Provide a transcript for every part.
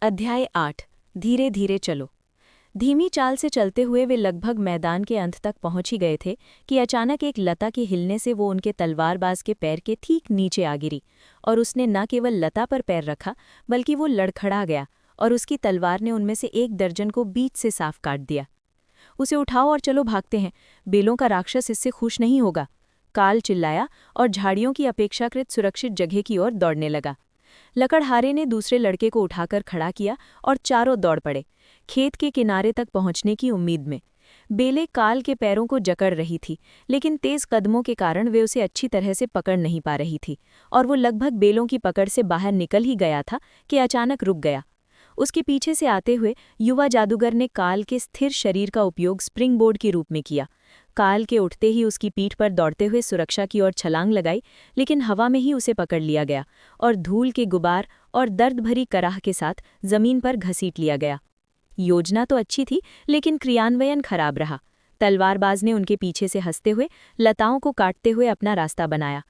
अध्याय 8 धीरे धीरे चलो। धीमी चाल से चलते हुए वे लगभग मैदान के अंत तक पहुंच ही गए थे कि अचानक एक लता के हिलने से वो उनके तलवारबाज के पैर के ठीक नीचे आ गिरी और उसने न केवल लता पर पैर रखा बल्कि वो लड़खड़ा गया और उसकी तलवार ने उनमें से एक दर्जन को बीच से साफ काट दिया। उसे उठाओ और चलो, भागते हैं, बेलों का राक्षस इससे खुश नहीं होगा, काल चिल्लाया और झाड़ियों की अपेक्षाकृत सुरक्षित जगह की ओर दौड़ने लगा। लकड़हारे ने दूसरे लड़के को उठाकर खड़ा किया और चारों दौड़ पड़े, खेत के किनारे तक पहुंचने की उम्मीद में। बेलें काल के पैरों को जकड़ रही थी, लेकिन तेज कदमों के कारण वे उसे अच्छी तरह से पकड़ नहीं पा रही थी और वो लगभग बेलों की पकड़ से बाहर निकल ही गया था कि अचानक रुक गया। उसके पीछे से आते हुए युवा जादूगर ने काल के स्थिर शरीर का उपयोग स्प्रिंग बोर्ड के रूप में किया। काल के उठते ही उसकी पीठ पर दौड़ते हुए सुरक्षा की ओर छलांग लगाई, लेकिन हवा में ही उसे पकड़ लिया गया और धूल के गुबार और दर्द भरी कराह के साथ जमीन पर घसीट लिया गया। योजना तो अच्छी थी, लेकिन क्रियान्वयन खराब रहा। तलवारबाज ने उनके पीछे से हंसते हुए लताओं को काटते हुए अपना रास्ता बनाया।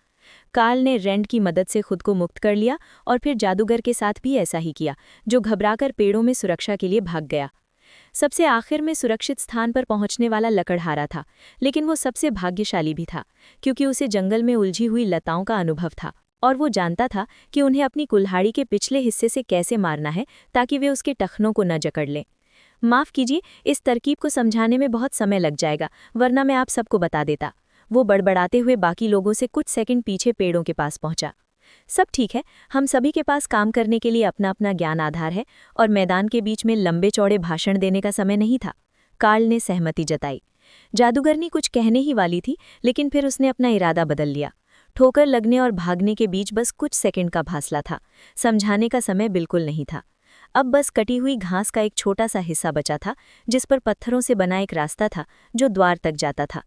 काल ने रेंड की मदद से खुद को मुक्त कर लिया और फिर जादूगर के साथ भी ऐसा ही किया, जो घबराकर पेड़ों में सुरक्षा के लिए भाग गया। सबसे आखिर में सुरक्षित स्थान पर पहुंचने वाला लकड़हारा था, लेकिन वो सबसे भाग्यशाली भी था, क्योंकि उसे जंगल में उलझी हुई लताओं का अनुभव था और वो जानता था कि उन्हें अपनी कुल्हाड़ी के पिछले हिस्से से कैसे मारना है ताकि वे उसके टखनों को न जकड़ लें। माफ़ कीजिए, इस तरकीब को समझाने में बहुत समय लग जाएगा, वरना मैं आप सबको बता देता। वो बड़बड़ाते हुए बाकी लोगों से कुछ सेकंड पीछे पेड़ों के पास पहुंचा। सब ठीक है, हम सभी के पास काम करने के लिए अपना अपना ज्ञान आधार है और मैदान के बीच में लंबे चौड़े भाषण देने का समय नहीं था। कार्ल ने सहमति जताई। जादूगरनी कुछ कहने ही वाली थी, लेकिन फिर उसने अपना इरादा बदल लिया। ठोकर लगने और भागने के बीच बस कुछ सेकंड का फासला था, समझाने का समय बिल्कुल नहीं था। अब बस कटी हुई घास का एक छोटा सा हिस्सा बचा था, जिस पर पत्थरों से बना एक रास्ता था जो द्वार तक जाता था।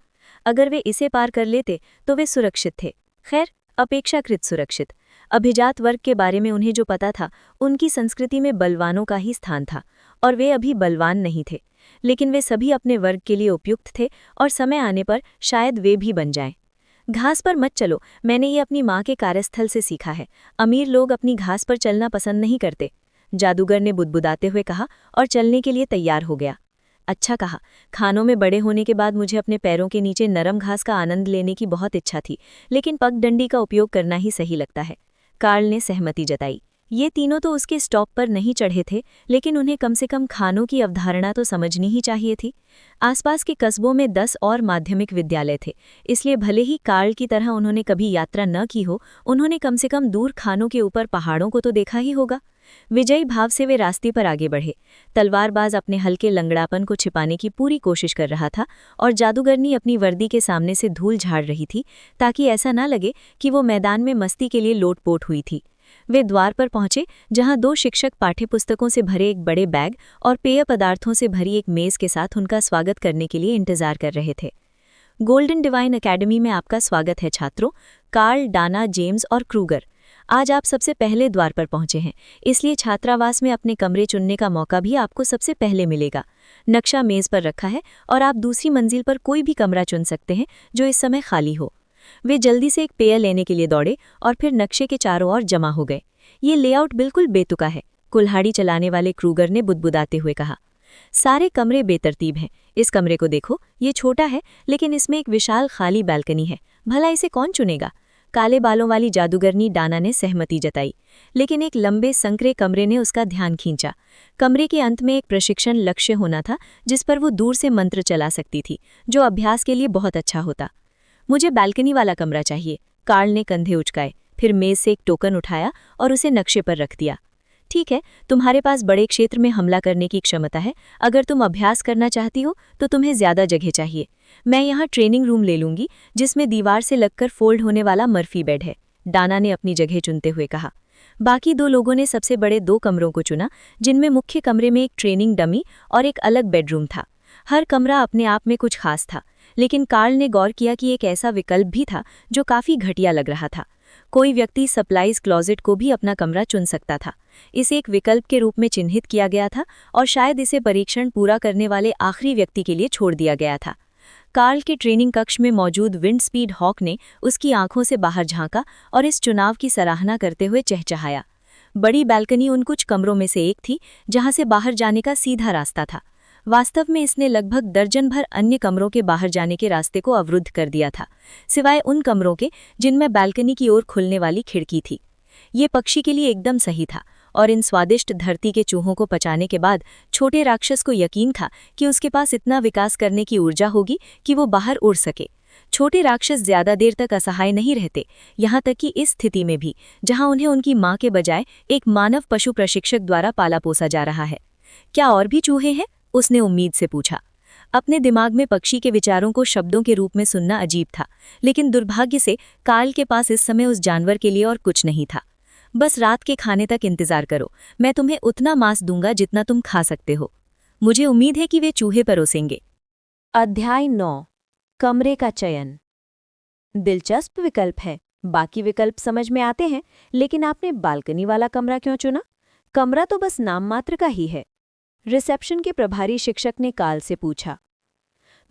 अगर वे इसे पार कर लेते तो वे सुरक्षित थे, खैर अपेक्षाकृत सुरक्षित। अभिजात वर्ग के बारे में उन्हें जो पता था, उनकी संस्कृति में बलवानों का ही स्थान था और वे अभी बलवान नहीं थे, लेकिन वे सभी अपने वर्ग के लिए उपयुक्त थे और समय आने पर शायद वे भी बन जाएं। घास पर मत चलो, मैंने ये अपनी माँ के कार्यस्थल से सीखा है। अमीर लोग अपनी घास पर चलना पसंद नहीं करते, जादूगर ने बुदबुदाते हुए कहा और चलने के लिए तैयार हो गया। अच्छा कहा, खानों में बड़े होने के बाद मुझे अपने पैरों के नीचे नरम घास का आनंद लेने की बहुत इच्छा थी, लेकिन पगडंडी का उपयोग करना ही सही लगता है। कार्ल ने सहमति जताई। ये तीनों तो उसके स्टॉप पर नहीं चढ़े थे, लेकिन उन्हें कम से कम खानों की अवधारणा तो समझनी ही चाहिए थी। आसपास के कस्बों में 10 और माध्यमिक विद्यालय थे, इसलिए भले ही कार्ल की तरह उन्होंने कभी यात्रा न की हो, उन्होंने कम से कम दूर खानों के ऊपर पहाड़ों को तो देखा ही होगा। विजयी भाव से वे रास्ते पर आगे बढ़े। तलवारबाज अपने हल्के लंगड़ापन को छिपाने की पूरी कोशिश कर रहा था और जादूगरनी अपनी वर्दी के सामने से धूल झाड़ रही थी, ताकि ऐसा न लगे कि वो मैदान में मस्ती के लिए लोटपोट हुई थी। वे द्वार पर पहुंचे, जहां 2 शिक्षक पाठ्यपुस्तकों से भरे एक बड़े बैग और पेय पदार्थों से भरी एक मेज के साथ उनका स्वागत करने के लिए इंतजार कर रहे थे। गोल्डन डिवाइन अकेडमी में आपका स्वागत है छात्रों। कार्ल, डाना, जेम्स और क्रूगर, आज आप सबसे पहले द्वार पर पहुंचे हैं, इसलिए छात्रावास में अपने कमरे चुनने का मौका भी आपको सबसे पहले मिलेगा। नक्शा मेज पर रखा है और आप दूसरी मंजिल पर कोई भी कमरा चुन सकते हैं जो इस समय खाली हो। वे जल्दी से एक पेय लेने के लिए दौड़े और फिर नक्शे के चारों ओर जमा हो गए। ये लेआउट बिल्कुल बेतुका है, कुल्हाड़ी चलाने वाले क्रूगर ने बुदबुदाते हुए कहा। सारे कमरे बेतरतीब हैं, इस कमरे को देखो, ये छोटा है लेकिन इसमें एक विशाल खाली बालकनी है, भला इसे कौन चुनेगा? काले बालों वाली जादूगरनी डाना ने सहमति जताई, लेकिन एक लंबे संकरे कमरे ने उसका ध्यान खींचा। कमरे के अंत में एक प्रशिक्षण लक्ष्य होना था, जिस पर वो दूर से मंत्र चला सकती थी, जो अभ्यास के लिए बहुत अच्छा होता। मुझे बालकनी वाला कमरा चाहिए, कार्ल ने कंधे उचकाए, फिर मेज से एक टोकन उठाया और उसे नक्शे पर रख दिया। ठीक है, तुम्हारे पास बड़े क्षेत्र में हमला करने की क्षमता है। अगर तुम अभ्यास करना चाहती हो तो तुम्हें ज्यादा जगह चाहिए। मैं यहाँ ट्रेनिंग रूम ले लूंगी, जिसमें दीवार से लगकर फोल्ड होने वाला मर्फी बेड है, डाना ने अपनी जगह चुनते हुए कहा। बाकी 2 लोगों ने सबसे बड़े 2 कमरों को चुना, जिनमें मुख्य कमरे में एक ट्रेनिंग डमी और एक अलग बेडरूम था। हर कमरा अपने आप में कुछ खास था, लेकिन कार्ल ने गौर किया कि एक ऐसा विकल्प भी था जो काफी घटिया लग रहा था। कोई व्यक्ति सप्लाइज क्लोजेट को भी अपना कमरा चुन सकता था। इसे एक विकल्प के रूप में चिन्हित किया गया था और शायद इसे परीक्षण पूरा करने वाले आखिरी व्यक्ति के लिए छोड़ दिया गया था। कार्ल के ट्रेनिंग कक्ष में मौजूद विंड स्पीड हॉक ने उसकी आंखों से बाहर झांका और इस चुनाव की सराहना करते हुए चहचहाया। बड़ी बालकनी उन कुछ कमरों में से एक थी जहां से बाहर जाने का सीधा रास्ता था। वास्तव में इसने लगभग दर्जन भर अन्य कमरों के बाहर जाने के रास्ते को अवरुद्ध कर दिया था, सिवाय उन कमरों के जिनमें बालकनी की ओर खुलने वाली खिड़की थी। ये पक्षी के लिए एकदम सही था, और इन स्वादिष्ट धरती के चूहों को पचाने के बाद छोटे राक्षस को यकीन था कि उसके पास इतना विकास करने की ऊर्जा होगी कि वो बाहर उड़ सके। छोटे राक्षस ज्यादा देर तक असहाय नहीं रहते, यहाँ तक कि इस स्थिति में भी जहाँ उन्हें उनकी माँ के बजाय एक मानव पशु प्रशिक्षक द्वारा पाला पोसा जा रहा है। क्या और भी चूहे हैं? उसने उम्मीद से पूछा। अपने दिमाग में पक्षी के विचारों को शब्दों के रूप में सुनना अजीब था, लेकिन दुर्भाग्य से कार्ल के पास इस समय उस जानवर के लिए और कुछ नहीं था। बस रात के खाने तक इंतजार करो, मैं तुम्हें उतना मांस दूंगा जितना तुम खा सकते हो। मुझे उम्मीद है कि वे चूहे परोसेंगे। अध्याय 9। कमरे का चयन। दिलचस्प विकल्प है। बाकी विकल्प समझ में आते हैं, लेकिन आपने बालकनी वाला कमरा क्यों चुना? कमरा तो बस नाम मात्र का ही है। रिसेप्शन के प्रभारी शिक्षक ने कार्ल से पूछा।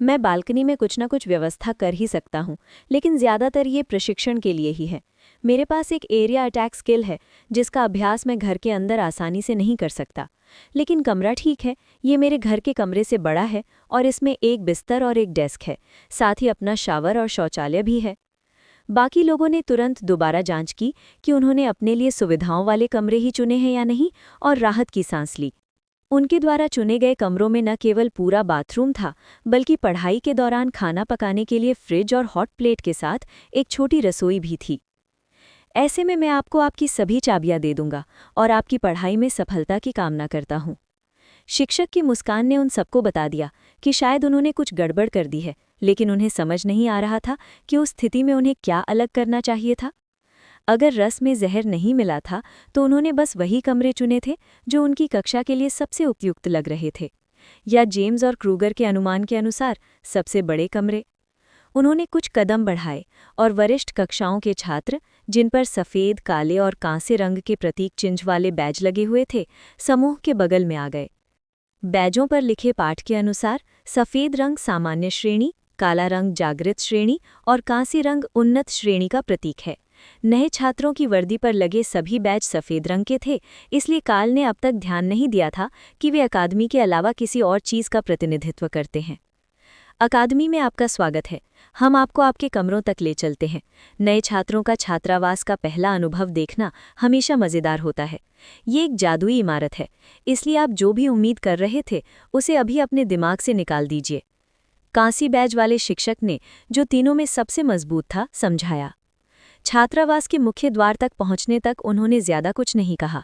मैं बालकनी में कुछ न कुछ व्यवस्था कर ही सकता हूँ, लेकिन ज्यादातर ये प्रशिक्षण के लिए ही है। मेरे पास एक एरिया अटैक स्किल है जिसका अभ्यास मैं घर के अंदर आसानी से नहीं कर सकता। लेकिन कमरा ठीक है, ये मेरे घर के कमरे से बड़ा है और इसमें एक बिस्तर और एक डेस्क है, साथ ही अपना शावर और शौचालय भी है। बाकी लोगों ने तुरंत दोबारा जांच की कि उन्होंने अपने लिए सुविधाओं वाले कमरे ही चुने हैं या नहीं, और राहत की सांस ली। उनके द्वारा चुने गए कमरों में न केवल पूरा बाथरूम था, बल्कि पढ़ाई के दौरान खाना पकाने के लिए फ्रिज और हॉट प्लेट के साथ एक छोटी रसोई भी थी। ऐसे में मैं आपको आपकी सभी चाबियां दे दूंगा और आपकी पढ़ाई में सफलता की कामना करता हूं। शिक्षक की मुस्कान ने उन सबको बता दिया कि शायद उन्होंने कुछ गड़बड़ कर दी है, लेकिन उन्हें समझ नहीं आ रहा था कि उस स्थिति में उन्हें क्या अलग करना चाहिए था। अगर रस में जहर नहीं मिला था तो उन्होंने बस वही कमरे चुने थे जो उनकी कक्षा के लिए सबसे उपयुक्त लग रहे थे, या जेम्स और क्रूगर के अनुमान के अनुसार सबसे बड़े कमरे। उन्होंने कुछ कदम बढ़ाए और वरिष्ठ कक्षाओं के छात्र, जिन पर सफ़ेद, काले और कांसे रंग के प्रतीक चिन्ह वाले बैज लगे हुए थे, समूह के बगल में आ गए। बैजों पर लिखे पाठ के अनुसार सफ़ेद रंग सामान्य श्रेणी, काला रंग जागृत श्रेणी और कांसी रंग उन्नत श्रेणी का प्रतीक है। नए छात्रों की वर्दी पर लगे सभी बैज सफ़ेद रंग के थे, इसलिए कार्ल ने अब तक ध्यान नहीं दिया था कि वे अकादमी के अलावा किसी और चीज़ का प्रतिनिधित्व करते हैं। अकादमी में आपका स्वागत है। हम आपको आपके कमरों तक ले चलते हैं। नए छात्रों का छात्रावास का पहला अनुभव देखना हमेशा मज़ेदार होता है। ये एक जादुई इमारत है, इसलिए आप जो भी उम्मीद कर रहे थे उसे अभी अपने दिमाग से निकाल दीजिए। कांसी बैज वाले शिक्षक ने, जो तीनों में सबसे मजबूत था, समझाया। छात्रावास के मुख्य द्वार तक पहुंचने तक उन्होंने ज्यादा कुछ नहीं कहा।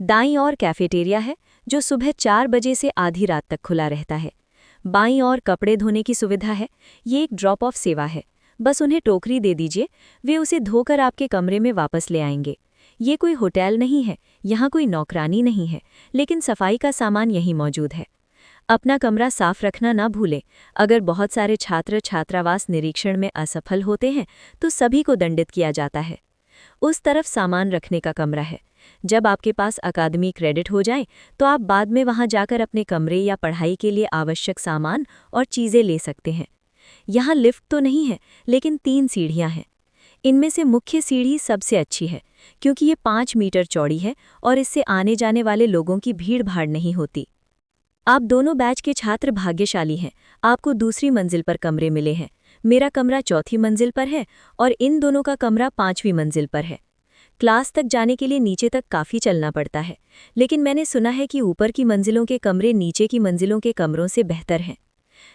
दाईं ओर कैफेटेरिया है, जो सुबह 4 बजे से आधी रात तक खुला रहता है। बाईं ओर कपड़े धोने की सुविधा है। ये एक ड्रॉप ऑफ सेवा है, बस उन्हें टोकरी दे दीजिए, वे उसे धोकर आपके कमरे में वापस ले आएंगे। ये कोई होटल नहीं है, यहाँ कोई नौकरानी नहीं है, लेकिन सफाई का सामान यहीं मौजूद है। अपना कमरा साफ रखना ना भूलें। अगर बहुत सारे छात्र छात्रावास निरीक्षण में असफल होते हैं तो सभी को दंडित किया जाता है। उस तरफ सामान रखने का कमरा है। जब आपके पास अकादमी क्रेडिट हो जाए तो आप बाद में वहां जाकर अपने कमरे या पढ़ाई के लिए आवश्यक सामान और चीज़ें ले सकते हैं। यहाँ लिफ्ट तो नहीं है, लेकिन 3 सीढ़ियाँ हैं। इनमें से मुख्य सीढ़ी सबसे अच्छी है, क्योंकि ये 5 मीटर चौड़ी है और इससे आने जाने वाले लोगों की भीड़ भाड़ नहीं होती। आप दोनों बैच के छात्र भाग्यशाली हैं, आपको दूसरी मंजिल पर कमरे मिले हैं। मेरा कमरा 4थी मंजिल पर है और इन दोनों का कमरा 5वीं मंजिल पर है। क्लास तक जाने के लिए नीचे तक काफ़ी चलना पड़ता है, लेकिन मैंने सुना है कि ऊपर की मंजिलों के कमरे नीचे की मंजिलों के कमरों से बेहतर हैं।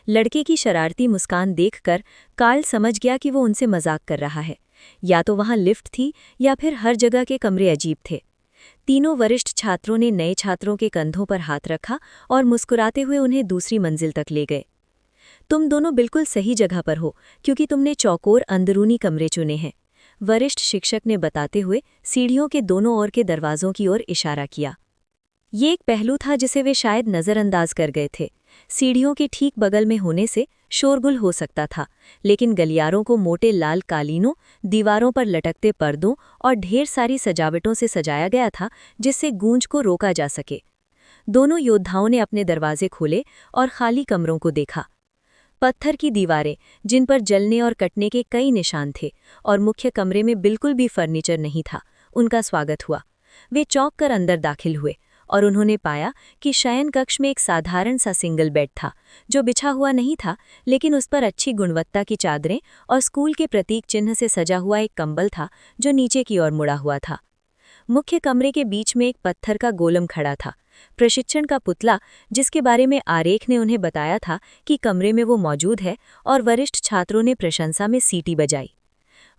लड़के की शरारती मुस्कान देखकर कार्ल समझ गया कि वो उनसे मजाक कर रहा है। या तो वहाँ लिफ्ट थी या फिर हर जगह के कमरे अजीब थे। तीनों वरिष्ठ छात्रों ने नए छात्रों के कंधों पर हाथ रखा और मुस्कुराते हुए उन्हें दूसरी मंजिल तक ले गए। तुम दोनों बिल्कुल सही जगह पर हो, क्योंकि तुमने चौकोर अंदरूनी कमरे चुने हैं, वरिष्ठ शिक्षक ने बताते हुए सीढ़ियों के दोनों ओर के दरवाजों की ओर इशारा किया। ये एक पहलू था जिसे वे शायद नज़रअंदाज कर गए थे। सीढ़ियों के ठीक बगल में होने से शोरगुल हो सकता था, लेकिन गलियारों को मोटे लाल कालीनों, दीवारों पर लटकते पर्दों और ढेर सारी सजावटों से सजाया गया था, जिससे गूंज को रोका जा सके। दोनों योद्धाओं ने अपने दरवाजे खोले और खाली कमरों को देखा। पत्थर की दीवारें, जिन पर जलने और कटने के कई निशान थे, और मुख्य कमरे में बिल्कुल भी फर्नीचर नहीं था, उनका स्वागत हुआ। वे चौंक कर अंदर दाखिल हुए और उन्होंने पाया कि शयन कक्ष में एक साधारण सा सिंगल बेड था, जो बिछा हुआ नहीं था, लेकिन उस पर अच्छी गुणवत्ता की चादरें और स्कूल के प्रतीक चिन्ह से सजा हुआ एक कंबल था जो नीचे की ओर मुड़ा हुआ था। मुख्य कमरे के बीच में एक पत्थर का गोलम खड़ा था, प्रशिक्षण का पुतला, जिसके बारे में आरेख ने उन्हें बताया था कि कमरे में वो मौजूद है, और वरिष्ठ छात्रों ने प्रशंसा में सीटी बजाई।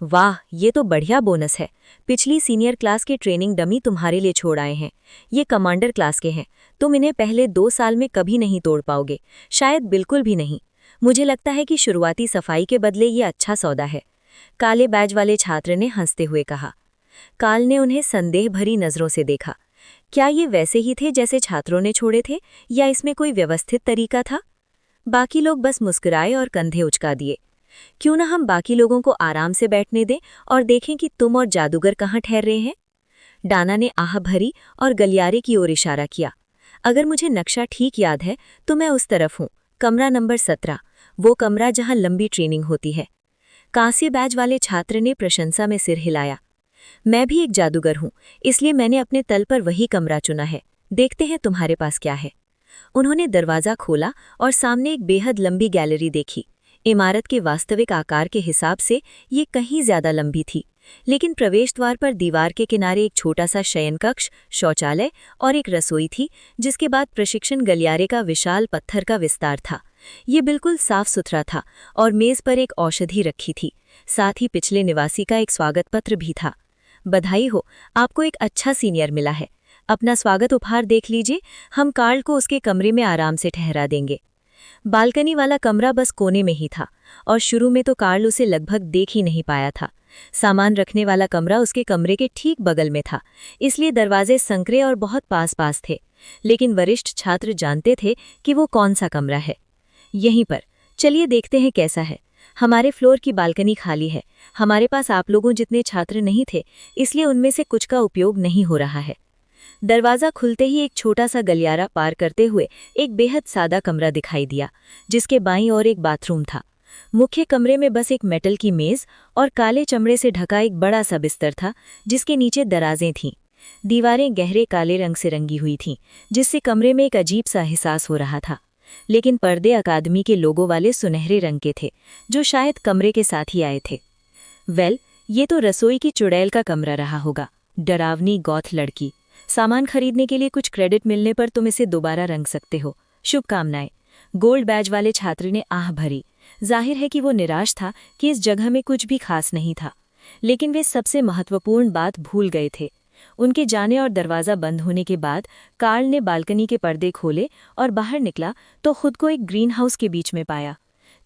वाह, ये तो बढ़िया बोनस है। पिछली सीनियर क्लास के ट्रेनिंग डमी तुम्हारे लिए छोड़ आए हैं। ये कमांडर क्लास के हैं। तुम इन्हें पहले 2 साल में कभी नहीं तोड़ पाओगे, शायद बिल्कुल भी नहीं। मुझे लगता है कि शुरुआती सफाई के बदले ये अच्छा सौदा है, काले बैज वाले छात्र ने हंसते हुए कहा। काल ने उन्हें संदेह भरी नजरों से देखा। क्या ये वैसे ही थे जैसे छात्रों ने छोड़े थे, या इसमें कोई व्यवस्थित तरीका था? बाकी लोग बस मुस्कुराए और कंधे उचका दिए। क्यों ना हम बाकी लोगों को आराम से बैठने दें और देखें कि तुम और जादूगर कहाँ ठहर रहे हैं। डाना ने आह भरी और गलियारे की ओर इशारा किया। अगर मुझे नक्शा ठीक याद है तो मैं उस तरफ हूँ, कमरा नंबर 17, वो कमरा जहाँ लंबी ट्रेनिंग होती है। कांस्य बैज वाले छात्र ने प्रशंसा में सिर हिलाया। मैं भी एक जादूगर हूँ, इसलिए मैंने अपने तल पर वही कमरा चुना है। देखते हैं तुम्हारे पास क्या है। उन्होंने दरवाज़ा खोला और सामने एक बेहद लंबी गैलरी देखी। इमारत के वास्तविक आकार के हिसाब से ये कहीं ज्यादा लंबी थी, लेकिन प्रवेश द्वार पर दीवार के किनारे एक छोटा सा शयन कक्ष, शौचालय और एक रसोई थी, जिसके बाद प्रशिक्षण गलियारे का विशाल पत्थर का विस्तार था। ये बिल्कुल साफ सुथरा था और मेज पर एक औषधि रखी थी। साथ ही पिछले निवासी का एक स्वागत पत्र भी था। बधाई हो, आपको एक अच्छा सीनियर मिला है। अपना स्वागत उपहार देख लीजिए, हम कार्ल को उसके कमरे में आराम से ठहरा देंगे। बालकनी वाला कमरा बस कोने में ही था और शुरू में तो कार्ल उसे लगभग देख ही नहीं पाया था। सामान रखने वाला कमरा उसके कमरे के ठीक बगल में था, इसलिए दरवाजे संकरे और बहुत पास पास थे। लेकिन वरिष्ठ छात्र जानते थे कि वो कौन सा कमरा है। यहीं पर चलिए देखते हैं कैसा है। हमारे फ्लोर की बालकनी खाली है। हमारे पास आप लोगों जितने छात्र नहीं थे, इसलिए उनमें से कुछ का उपयोग नहीं हो रहा है। दरवाज़ा खुलते ही एक छोटा सा गलियारा पार करते हुए एक बेहद सादा कमरा दिखाई दिया, जिसके बाईं ओर एक बाथरूम था। मुख्य कमरे में बस एक मेटल की मेज और काले चमड़े से ढका एक बड़ा सा बिस्तर था, जिसके नीचे दराजें थीं। दीवारें गहरे काले रंग से रंगी हुई थीं, जिससे कमरे में एक अजीब सा एहसास हो रहा था। लेकिन पर्दे अकादमी के लोगों वाले सुनहरे रंग के थे, जो शायद कमरे के साथ ही आए थे। ये तो रसोई की चुड़ैल का कमरा रहा होगा। डरावनी गौथ लड़की। सामान खरीदने के लिए कुछ क्रेडिट मिलने पर तुम इसे दोबारा रंग सकते हो। शुभकामनाएं। गोल्ड बैज वाले छात्र ने आह भरी। जाहिर है कि वो निराश था कि इस जगह में कुछ भी खास नहीं था, लेकिन वे सबसे महत्वपूर्ण बात भूल गए थे। उनके जाने और दरवाज़ा बंद होने के बाद कार्ल ने बालकनी के पर्दे खोले और बाहर निकला तो खुद को एक ग्रीन हाउस के बीच में पाया।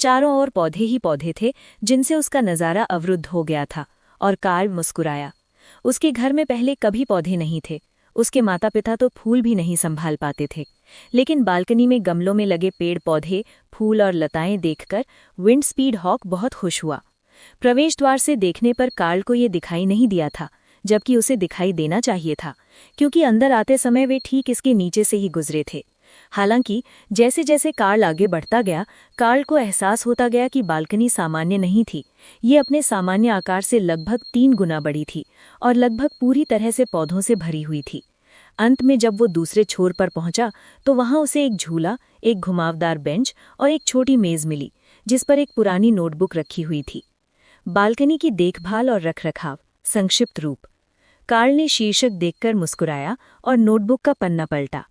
चारों ओर पौधे ही पौधे थे, जिनसे उसका नज़ारा अवरुद्ध हो गया था, और कार्ल मुस्कुराया। उसके घर में पहले कभी पौधे नहीं थे। उसके माता पिता तो फूल भी नहीं संभाल पाते थे, लेकिन बालकनी में गमलों में लगे पेड़ पौधे, फूल और लताएं देखकर विंड स्पीड हॉक बहुत खुश हुआ। प्रवेश द्वार से देखने पर कार्ल को ये दिखाई नहीं दिया था, जबकि उसे दिखाई देना चाहिए था, क्योंकि अंदर आते समय वे ठीक इसके नीचे से ही गुजरे थे। हालांकि जैसे जैसे कार्ल आगे बढ़ता गया, कार्ल को एहसास होता गया कि बालकनी सामान्य नहीं थी। ये अपने सामान्य आकार से लगभग 3 गुना बड़ी थी और लगभग पूरी तरह से पौधों से भरी हुई थी। अंत में जब वो दूसरे छोर पर पहुंचा तो वहां उसे एक झूला, एक घुमावदार बेंच और एक छोटी मेज मिली, जिस पर एक पुरानी नोटबुक रखी हुई थी। बालकनी की देखभाल और रखरखाव, संक्षिप्त रूप। कार्ल ने शीर्षक देखकर मुस्कुराया और नोटबुक का पन्ना पलटा।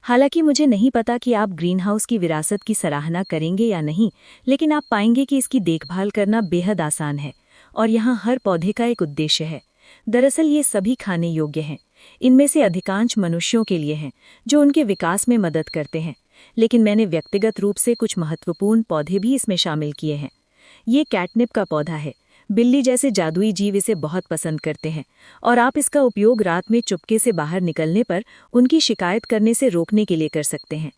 हालांकि मुझे नहीं पता कि आप ग्रीनहाउस की विरासत की सराहना करेंगे या नहीं, लेकिन आप पाएंगे कि इसकी देखभाल करना बेहद आसान है और यहाँ हर पौधे का एक उद्देश्य है। दरअसल ये सभी खाने योग्य हैं। इनमें से अधिकांश मनुष्यों के लिए हैं, जो उनके विकास में मदद करते हैं, लेकिन मैंने व्यक्तिगत रूप से कुछ महत्वपूर्ण पौधे भी इसमें शामिल किए हैं। ये कैटनिप का पौधा है। बिल्ली जैसे जादुई जीव इसे बहुत पसंद करते हैं और आप इसका उपयोग रात में चुपके से बाहर निकलने पर उनकी शिकायत करने से रोकने के लिए कर सकते हैं।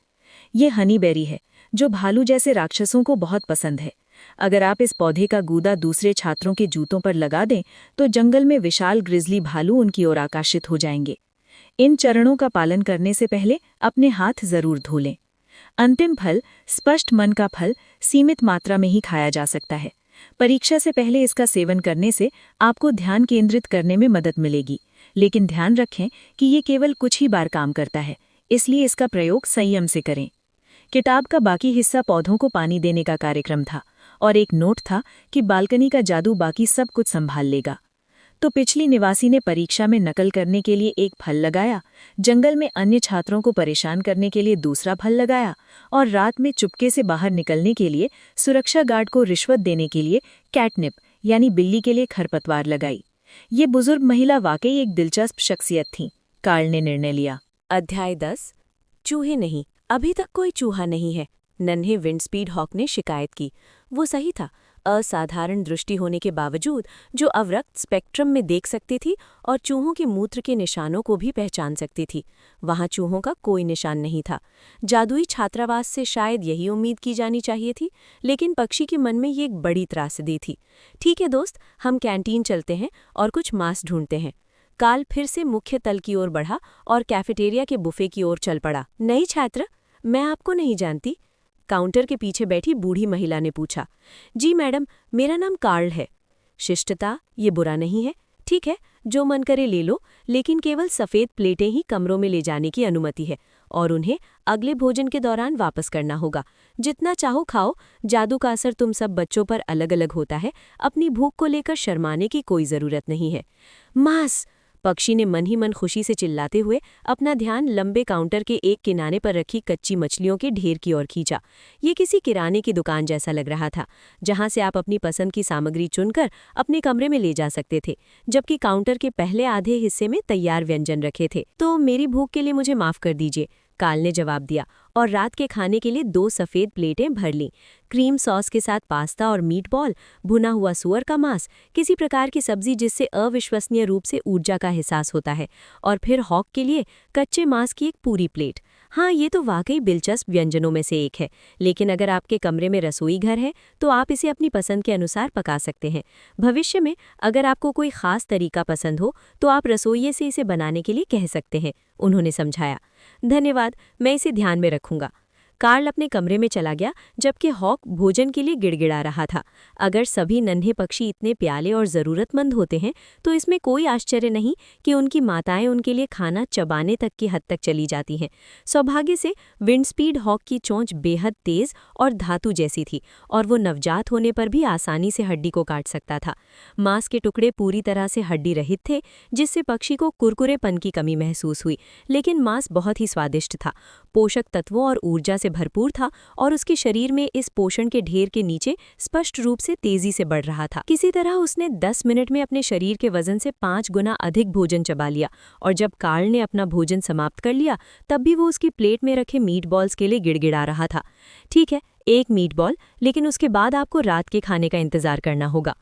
ये हनी बेरी है, जो भालू जैसे राक्षसों को बहुत पसंद है। अगर आप इस पौधे का गूदा दूसरे छात्रों के जूतों पर लगा दें तो जंगल में विशाल ग्रिजली भालू उनकी ओर आकर्षित हो जाएंगे। इन चरणों का पालन करने से पहले अपने हाथ जरूर धो लें। अंतिम फल, स्पष्ट मन का फल, सीमित मात्रा में ही खाया जा सकता है। परीक्षा से पहले इसका सेवन करने से आपको ध्यान केंद्रित करने में मदद मिलेगी, लेकिन ध्यान रखें कि ये केवल कुछ ही बार काम करता है, इसलिए इसका प्रयोग संयम से करें। किताब का बाकी हिस्सा पौधों को पानी देने का कार्यक्रम था और एक नोट था कि बालकनी का जादू बाकी सब कुछ संभाल लेगा। तो पिछली निवासी ने परीक्षा में नकल करने के लिए एक फल लगाया, जंगल में अन्य छात्रों को परेशान करने के लिए दूसरा फल लगाया और रात में चुपके से बाहर निकलने के लिए सुरक्षा गार्ड को रिश्वत देने के लिए कैटनिप यानी बिल्ली के लिए खरपतवार लगाई। ये बुजुर्ग महिला वाकई एक दिलचस्प शख्सियत थी। कार्ल ने निर्णय लिया। अध्याय 10। चूहे नहीं, अभी तक कोई चूहा नहीं है, नन्हे विंडस्पीड हॉक ने शिकायत की। वो सही था। असाधारण दृष्टि होने के बावजूद जो अवरक्त स्पेक्ट्रम में देख सकती थी और चूहों के मूत्र के निशानों को भी पहचान सकती थी, वहां चूहों का कोई निशान नहीं था। जादुई छात्रावास से शायद यही उम्मीद की जानी चाहिए थी, लेकिन पक्षी के मन में ये एक बड़ी त्रासदी थी। ठीक है दोस्त, हम कैंटीन चलते हैं और कुछ मांस ढूंढते हैं। कार्ल फिर से मुख्य तल की ओर बढ़ा और कैफेटेरिया के बुफे की ओर चल पड़ा। नई छात्र, मैं आपको नहीं जानती, काउंटर के पीछे बैठी बूढ़ी महिला ने पूछा। जी मैडम, मेरा नाम कार्ल है। शिष्टता, ये बुरा नहीं है। ठीक है, जो मन करे ले लो, लेकिन केवल सफ़ेद प्लेटें ही कमरों में ले जाने की अनुमति है और उन्हें अगले भोजन के दौरान वापस करना होगा। जितना चाहो खाओ, जादू का असर तुम सब बच्चों पर अलग अलग होता है। अपनी भूख को लेकर शर्माने की कोई ज़रूरत नहीं है। मांस, पक्षी ने मन ही मन खुशी से चिल्लाते हुए अपना ध्यान लंबे काउंटर के एक किनारे पर रखी कच्ची मछलियों के ढेर की ओर खींचा। ये किसी किराने की दुकान जैसा लग रहा था, जहां से आप अपनी पसंद की सामग्री चुनकर अपने कमरे में ले जा सकते थे, जबकि काउंटर के पहले आधे हिस्से में तैयार व्यंजन रखे थे। तो मेरी भूख के लिए मुझे माफ़ कर दीजिए, कार्ल ने जवाब दिया और रात के खाने के लिए 2 सफ़ेद प्लेटें भर लीं। क्रीम सॉस के साथ पास्ता और मीटबॉल, भुना हुआ सुअर का मांस, किसी प्रकार की सब्जी जिससे अविश्वसनीय रूप से ऊर्जा का एहसास होता है, और फिर हॉक के लिए कच्चे मांस की एक पूरी प्लेट। हाँ, ये तो वाकई दिलचस्प व्यंजनों में से एक है, लेकिन अगर आपके कमरे में रसोई घर है तो आप इसे अपनी पसंद के अनुसार पका सकते हैं। भविष्य में अगर आपको कोई खास तरीका पसंद हो तो आप रसोइये से इसे बनाने के लिए कह सकते हैं, उन्होंने समझाया। धन्यवाद, मैं इसे ध्यान में रखूंगा। कार्ल अपने कमरे में चला गया, जबकि हॉक भोजन के लिए गिड़गिड़ा रहा था। अगर सभी नन्हे पक्षी इतने प्याले और ज़रूरतमंद होते हैं तो इसमें कोई आश्चर्य नहीं कि उनकी माताएं उनके लिए खाना चबाने तक की हद तक चली जाती हैं। सौभाग्य से विंडस्पीड हॉक की चोंच बेहद तेज और धातु जैसी थी और वो नवजात होने पर भी आसानी से हड्डी को काट सकता था। मांस के टुकड़े पूरी तरह से हड्डी रहित थे, जिससे पक्षी को कुरकुरेपन की कमी महसूस हुई, लेकिन मांस बहुत ही स्वादिष्ट था, पोषक तत्वों और ऊर्जा से भरपूर था और उसके शरीर में इस पोषण के ढेर के नीचे स्पष्ट रूप से तेजी से बढ़ रहा था। किसी तरह उसने 10 मिनट में अपने शरीर के वजन से 5 गुना अधिक भोजन चबा लिया और जब कार्ल ने अपना भोजन समाप्त कर लिया तब भी वो उसकी प्लेट में रखे मीटबॉल्स के लिए गिड़गिड़ा रहा था। ठीक है, एक मीटबॉल, लेकिन उसके बाद आपको रात के खाने का इंतजार करना होगा।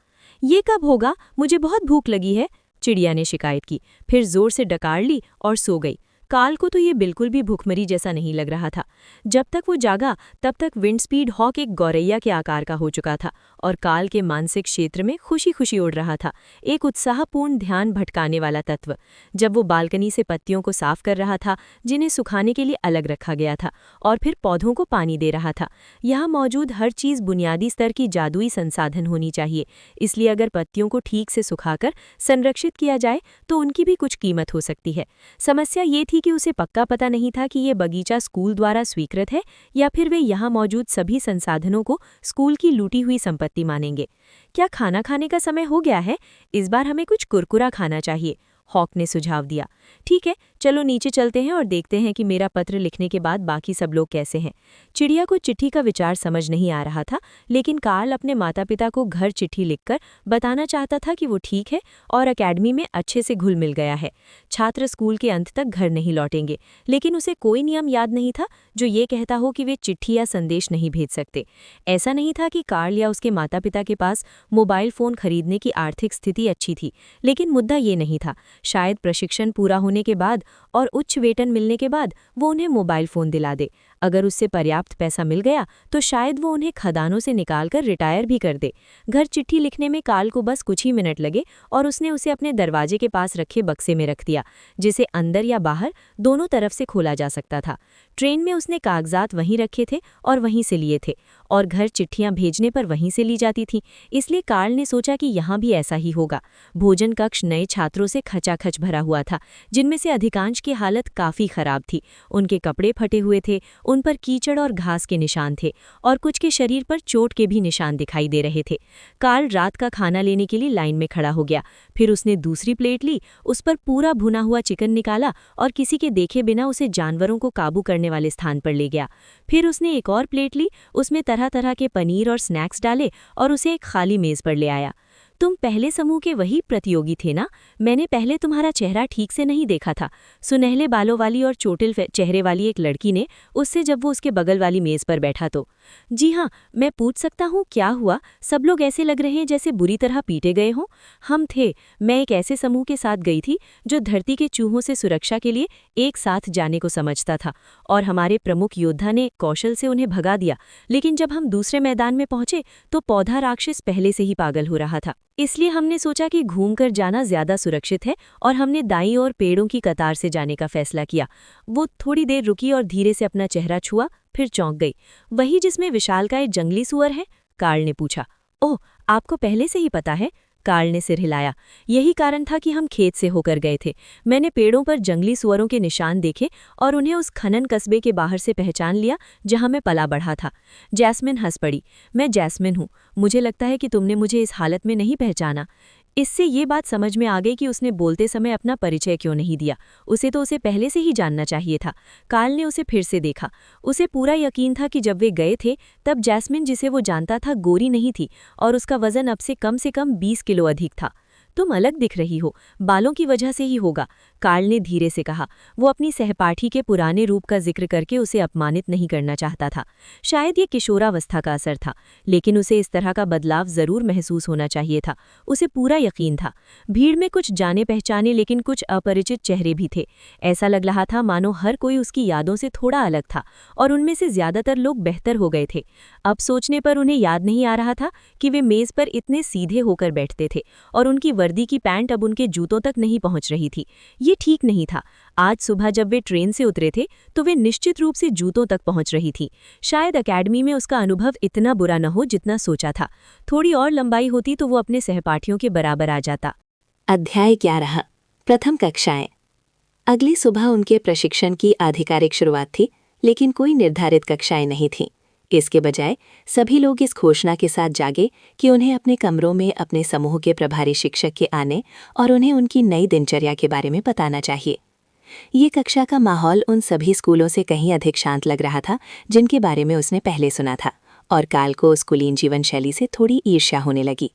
ये कब होगा? मुझे बहुत भूख लगी है, चिड़िया ने शिकायत की, फिर जोर से डकार ली और सो गई। कार्ल को तो ये बिल्कुल भी भूखमरी जैसा नहीं लग रहा था। जब तक वो जागा तब तक विंडस्पीड हॉक एक गौरैया के आकार का हो चुका था और कार्ल के मानसिक क्षेत्र में खुशी खुशी उड़ रहा था, एक उत्साहपूर्ण ध्यान भटकाने वाला तत्व। जब वो बालकनी से पत्तियों को साफ कर रहा था, जिन्हें सुखाने के लिए अलग रखा गया था, और फिर पौधों को पानी दे रहा था। यहाँ मौजूद हर चीज़ बुनियादी स्तर की जादुई संसाधन होनी चाहिए, इसलिए अगर पत्तियों को ठीक से सुखाकर संरक्षित किया जाए तो उनकी भी कुछ कीमत हो सकती है। समस्या ये थी कि उसे पक्का पता नहीं था कि ये बगीचा स्कूल द्वारा स्वीकृत है या फिर वे यहाँ मौजूद सभी संसाधनों को स्कूल की लूटी हुई संपत्ति मानेंगे। क्या खाना खाने का समय हो गया है? इस बार हमें कुछ कुरकुरा खाना चाहिए, हॉक ने सुझाव दिया। ठीक है, चलो नीचे चलते हैं और देखते हैं कि मेरा पत्र लिखने के बाद बाकी सब लोग कैसे हैं। चिड़िया को चिट्ठी का विचार समझ नहीं आ रहा था, लेकिन कार्ल अपने माता पिता को घर चिट्ठी लिखकर बताना चाहता था कि वो ठीक है और अकेडमी में अच्छे से घुल मिल गया है। छात्र स्कूल के अंत तक घर नहीं लौटेंगे, लेकिन उसे कोई नियम याद नहीं था जो ये कहता हो कि वे चिट्ठी या संदेश नहीं भेज सकते। ऐसा नहीं था कि कार्ल या उसके माता पिता के पास मोबाइल फ़ोन खरीदने की आर्थिक स्थिति अच्छी थी, लेकिन मुद्दा ये नहीं था। शायद प्रशिक्षण पूरा होने के बाद और उच्च वेतन मिलने के बाद वो उन्हें मोबाइल फ़ोन दिला दे। अगर उससे पर्याप्त पैसा मिल गया तो शायद वो उन्हें खदानों से निकालकर रिटायर भी कर दे। घर चिट्ठी लिखने में कार्ल को बस कुछ ही मिनट लगे और उसने उसे अपने दरवाजे के पास रखे बक्से में रख दिया, जिसे अंदर या बाहर दोनों तरफ से खोला जा सकता था। ट्रेन में उसने कागजात वहीं रखे थे और वहीं से लिए थे, और घर चिट्ठियां भेजने पर वहीं से ली जाती थीं। इसलिए कार्ल ने सोचा कि यहाँ भी ऐसा ही होगा। भोजन कक्ष नए छात्रों से खचाखच भरा हुआ था, जिनमें से अधिकांश की हालत काफ़ी खराब थी। उनके कपड़े फटे हुए थे, उन पर कीचड़ और घास के निशान थे, और कुछ के शरीर पर चोट के भी निशान दिखाई दे रहे थे। कार्ल रात का खाना लेने के लिए लाइन में खड़ा हो गया। फिर उसने दूसरी प्लेट ली, उस पर पूरा भुना हुआ चिकन निकाला और किसी के देखे बिना उसे जानवरों को काबू करने वाले स्थान पर ले गया। फिर उसने एक और प्लेट ली, उसमें तरह तरह के पनीर और स्नैक्स डाले और उसे एक खाली मेज़ पर ले आया। तुम पहले समूह के वही प्रतियोगी थे ना? मैंने पहले तुम्हारा चेहरा ठीक से नहीं देखा था। सुनहले बालों वाली और चोटिल चेहरे वाली एक लड़की ने उससे जब वो उसके बगल वाली मेज़ पर बैठा तो। जी हाँ, मैं पूछ सकता हूँ क्या हुआ? सब लोग ऐसे लग रहे हैं जैसे बुरी तरह पीटे गए हों। हम थे, मैं एक ऐसे समूह के साथ गई थी जो धरती के चूहों से सुरक्षा के लिए एक साथ जाने को समझता था, और हमारे प्रमुख योद्धा ने कौशल से उन्हें भगा दिया। लेकिन जब हम दूसरे मैदान में पहुंचे तो पौधा राक्षस पहले से ही पागल हो रहा था। इसलिए हमने सोचा कि घूमकर जाना ज्यादा सुरक्षित है, और हमने दाईं ओर पेड़ों की कतार से जाने का फैसला किया। वो थोड़ी देर रुकी और धीरे से अपना चेहरा छुआ, फिर चौंक गई। वही जिसमें विशालकाय जंगली सुअर है? कार्ल ने पूछा। ओह, आपको पहले से ही पता है? कार्ल ने सिर हिलाया। यही कारण था कि हम खेत से होकर गए थे। मैंने पेड़ों पर जंगली सुअरों के निशान देखे और उन्हें उस खनन कस्बे के बाहर से पहचान लिया जहां मैं पला बढ़ा था। जैस्मिन हंस पड़ी। मैं जैस्मिन हूँ। मुझे लगता है कि तुमने मुझे इस हालत में नहीं पहचाना। इससे ये बात समझ में आ गई कि उसने बोलते समय अपना परिचय क्यों नहीं दिया। उसे पहले से ही जानना चाहिए था। कार्ल ने उसे फिर से देखा। उसे पूरा यकीन था कि जब वे गए थे तब जैस्मिन, जिसे वो जानता था, गोरी नहीं थी, और उसका वजन अब से कम 20 किलो अधिक था। तुम अलग दिख रही हो, बालों की वजह से ही होगा, कार्ल ने धीरे से कहा। वो अपनी सहपाठी के पुराने रूप का जिक्र करके उसे अपमानित नहीं करना चाहता था। शायद ये किशोरावस्था का असर था, लेकिन उसे इस तरह का बदलाव जरूर महसूस होना चाहिए था। उसे पूरा यकीन था। भीड़ में कुछ जाने पहचाने लेकिन कुछ अपरिचित चेहरे भी थे। ऐसा लग रहा था मानो हर कोई उसकी यादों से थोड़ा अलग था, और उनमें से ज्यादातर लोग बेहतर हो गए थे। अब सोचने पर उन्हें याद नहीं आ रहा था कि वे मेज पर इतने सीधे होकर बैठते थे, और उनकी वर्दी की पैंट अब उनके जूतों तक नहीं पहुंच रही थी। ये ठीक नहीं था। आज सुबह जब वे ट्रेन से उतरे थे तो वे निश्चित रूप से जूतों तक पहुंच रही थी। शायद अकेडमी में उसका अनुभव इतना बुरा न हो जितना सोचा था। थोड़ी और लंबाई होती तो वो अपने सहपाठियों के बराबर आ जाता। अध्याय 11। प्रथम कक्षाएं। अगली सुबह उनके प्रशिक्षण की आधिकारिक शुरुआत थी, लेकिन कोई निर्धारित कक्षाएं नहीं थीं। इसके बजाय सभी लोग इस घोषणा के साथ जागे कि उन्हें अपने कमरों में अपने समूह के प्रभारी शिक्षक के आने और उन्हें उनकी नई दिनचर्या के बारे में बताना चाहिए। ये कक्षा का माहौल उन सभी स्कूलों से कहीं अधिक शांत लग रहा था जिनके बारे में उसने पहले सुना था, और कार्ल को उस कुलीन जीवन शैली से थोड़ी ईर्ष्या होने लगी।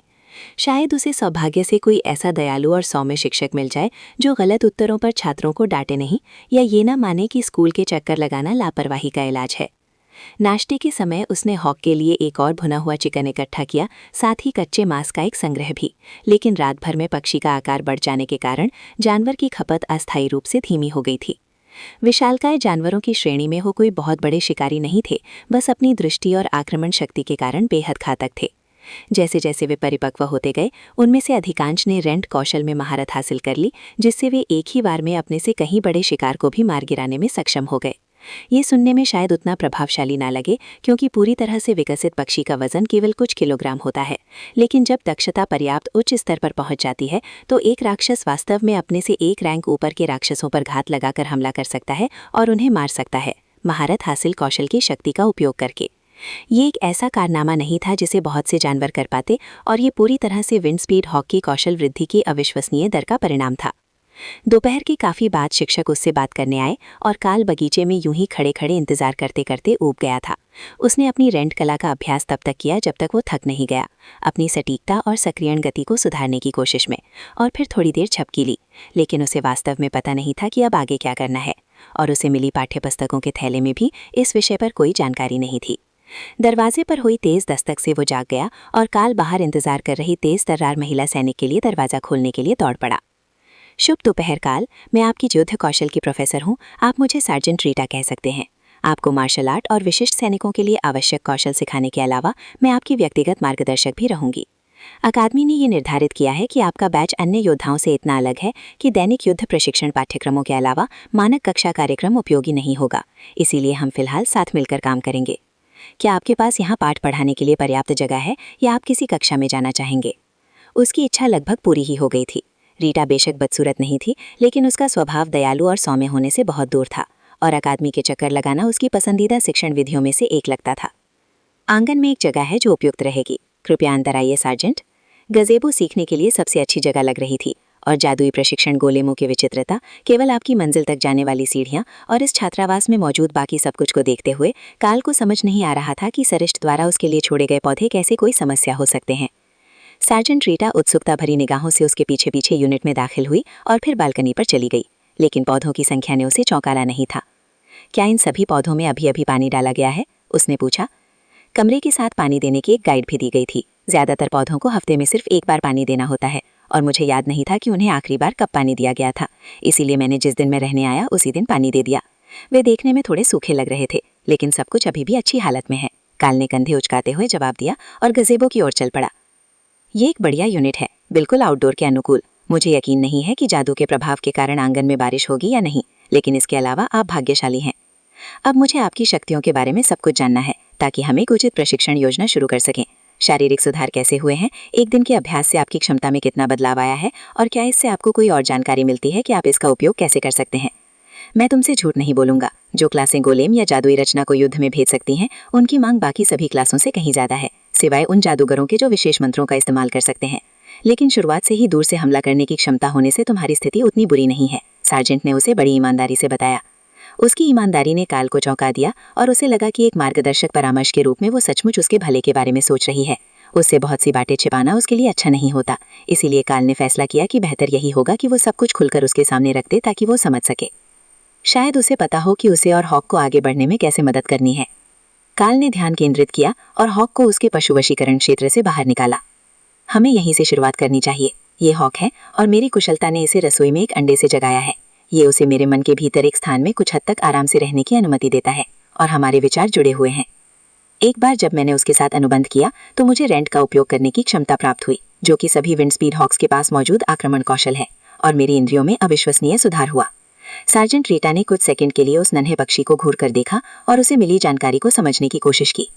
शायद उसे सौभाग्य से कोई ऐसा दयालु और सौम्य शिक्षक मिल जाए जो गलत उत्तरों पर छात्रों को डांटे नहीं, या ये ना माने कि स्कूल के चक्कर लगाना लापरवाही का इलाज है। नाश्ते के समय उसने हॉक के लिए एक और भुना हुआ चिकन इकट्ठा किया, साथ ही कच्चे मांस का एक संग्रह भी। लेकिन रात भर में पक्षी का आकार बढ़ जाने के कारण जानवर की खपत अस्थायी रूप से धीमी हो गई थी। विशालकाय जानवरों की श्रेणी में वो कोई बहुत बड़े शिकारी नहीं थे, बस अपनी दृष्टि और आक्रमण शक्ति के कारण बेहद घातक थे। जैसे जैसे वे परिपक्व होते गए, उनमें से अधिकांश ने रेंट कौशल में महारत हासिल कर ली, जिससे वे एक ही बार में अपने से कहीं बड़े शिकार को भी मार गिराने में सक्षम हो गए। ये सुनने में शायद उतना प्रभावशाली ना लगे, क्योंकि पूरी तरह से विकसित पक्षी का वजन केवल कुछ किलोग्राम होता है। लेकिन जब दक्षता पर्याप्त उच्च स्तर पर पहुंच जाती है तो एक राक्षस वास्तव में अपने से एक रैंक ऊपर के राक्षसों पर घात लगाकर हमला कर सकता है और उन्हें मार सकता है, महारत हासिल कौशल की शक्ति का उपयोग करके। ये एक ऐसा कारनामा नहीं था जिसे बहुत से जानवर कर पाते, और ये पूरी तरह से विंड स्पीड हॉक की कौशल वृद्धि की अविश्वसनीय दर का परिणाम था। दोपहर की काफी बाद शिक्षक उससे बात करने आए, और कार्ल बगीचे में यूं ही खड़े खड़े इंतजार करते करते ऊब गया था। उसने अपनी रेंट कला का अभ्यास तब तक किया जब तक वो थक नहीं गया, अपनी सटीकता और सक्रियण गति को सुधारने की कोशिश में, और फिर थोड़ी देर झपकी ली। लेकिन उसे वास्तव में पता नहीं था कि अब आगे क्या करना है, और उसे मिली पाठ्यपुस्तकों के थैले में भी इस विषय पर कोई जानकारी नहीं थी। दरवाजे पर हुई तेज दस्तक से वो जाग गया, और कार्ल बाहर इंतजार कर रही तेज तर्रार महिला सैनिक के लिए दरवाजा खोलने के लिए दौड़ पड़ा। शुभ दोपहर कार्ल, मैं आपकी युद्ध कौशल की प्रोफेसर हूँ। आप मुझे सार्जेंट रीटा कह सकते हैं। आपको मार्शल आर्ट और विशिष्ट सैनिकों के लिए आवश्यक कौशल सिखाने के अलावा मैं आपकी व्यक्तिगत मार्गदर्शक भी रहूंगी। अकादमी ने ये निर्धारित किया है कि आपका बैच अन्य योद्धाओं से इतना अलग है कि दैनिक युद्ध प्रशिक्षण पाठ्यक्रमों के अलावा मानक कक्षा कार्यक्रम उपयोगी नहीं होगा, इसीलिए हम फिलहाल साथ मिलकर काम करेंगे। क्या आपके पास यहाँ पाठ पढ़ाने के लिए पर्याप्त जगह है या आप किसी कक्षा में जाना चाहेंगे? उसकी इच्छा लगभग पूरी ही हो गई थी। रीटा बेशक बदसूरत नहीं थी, लेकिन उसका स्वभाव दयालु और सौम्य होने से बहुत दूर था और अकादमी के चक्कर लगाना उसकी पसंदीदा शिक्षण विधियों में से एक लगता था। आंगन में एक जगह है जो उपयुक्त रहेगी, कृपया अंदर आइए सार्जेंट। गज़ेबो सीखने के लिए सबसे अच्छी जगह लग रही थी और जादुई प्रशिक्षण गोलेमों की विचित्रता, केवल आपकी मंजिल तक जाने वाली सीढ़ियां और इस छात्रावास में मौजूद बाकी सब कुछ को देखते हुए काल को समझ नहीं आ रहा था कि सरिष्ठ द्वारा उसके लिए छोड़े गए पौधे कैसे कोई समस्या हो सकते हैं। सार्जेंट रीटा उत्सुकता भरी निगाहों से उसके पीछे पीछे यूनिट में दाखिल हुई और फिर बालकनी पर चली गई, लेकिन पौधों की संख्या ने उसे चौंकाना नहीं था। क्या इन सभी पौधों में अभी अभी पानी डाला गया है? उसने पूछा। कमरे के साथ पानी देने की एक गाइड भी दी गई थी। ज्यादातर पौधों को हफ्ते में सिर्फ एक बार पानी देना होता है और मुझे याद नहीं था कि उन्हें आखिरी बार कब पानी दिया गया था, इसीलिए मैंने जिस दिन मैं रहने आया उसी दिन पानी दे दिया। वे देखने में थोड़े सूखे लग रहे थे, लेकिन सब कुछ अभी भी अच्छी हालत में है, काल ने कंधे उचकाते हुए जवाब दिया और गज़ेबो की ओर चल पड़ा। ये एक बढ़िया यूनिट है, बिल्कुल आउटडोर के अनुकूल। मुझे यकीन नहीं है कि जादू के प्रभाव के कारण आंगन में बारिश होगी या नहीं, लेकिन इसके अलावा आप भाग्यशाली हैं। अब मुझे आपकी शक्तियों के बारे में सब कुछ जानना है ताकि हम एक उचित प्रशिक्षण योजना शुरू कर सकें। शारीरिक सुधार कैसे हुए हैं, एक दिन के अभ्यास से आपकी क्षमता में कितना बदलाव आया है और क्या इससे आपको कोई और जानकारी मिलती है कि आप इसका उपयोग कैसे कर सकते हैं। मैं तुमसे झूठ नहीं बोलूंगा, जो क्लासें गोलेम या जादुई रचना को युद्ध में भेज सकती हैं उनकी मांग बाकी सभी क्लासों से कहीं ज्यादा है, सिवाय उन जादूगरों के जो विशेष मंत्रों का इस्तेमाल कर सकते हैं। लेकिन शुरुआत से ही दूर से हमला करने की क्षमता होने से तुम्हारी स्थिति उतनी बुरी नहीं है, सार्जेंट ने उसे बड़ी ईमानदारी से बताया। उसकी ईमानदारी ने काल को चौंका दिया और उसे लगा कि एक मार्गदर्शक परामर्श के रूप में वो सचमुच उसके भले के बारे में सोच रही है। उससे बहुत सी बातें छिपाना उसके लिए अच्छा नहीं होता, इसीलिए काल ने फैसला किया कि बेहतर यही होगा कि वो सब कुछ खुलकर उसके सामने रख दे ताकि वो समझ सके। शायद उसे पता हो कि उसे और हॉक को आगे बढ़ने में कैसे मदद करनी है। काल ने ध्यान केंद्रित किया और हॉक को उसके पशु वशीकरण क्षेत्र से बाहर निकाला। हमें यहीं से शुरुआत करनी चाहिए। ये हॉक है और मेरी कुशलता ने इसे रसोई में एक अंडे से जगाया है। ये उसे मेरे मन के भीतर एक स्थान में कुछ हद तक आराम से रहने की अनुमति देता है और हमारे विचार जुड़े हुए हैं। एक बार जब मैंने उसके साथ अनुबंध किया तो मुझे रेंट का उपयोग करने की क्षमता प्राप्त हुई, जो कि सभी विंड स्पीड हॉक्स के पास मौजूद आक्रमण कौशल है, और मेरी इंद्रियों में अविश्वसनीय सुधार हुआ। सार्जेंट रीटा ने कुछ सेकंड के लिए उस नन्हे पक्षी को घूर कर देखा और उसे मिली जानकारी को समझने की कोशिश की।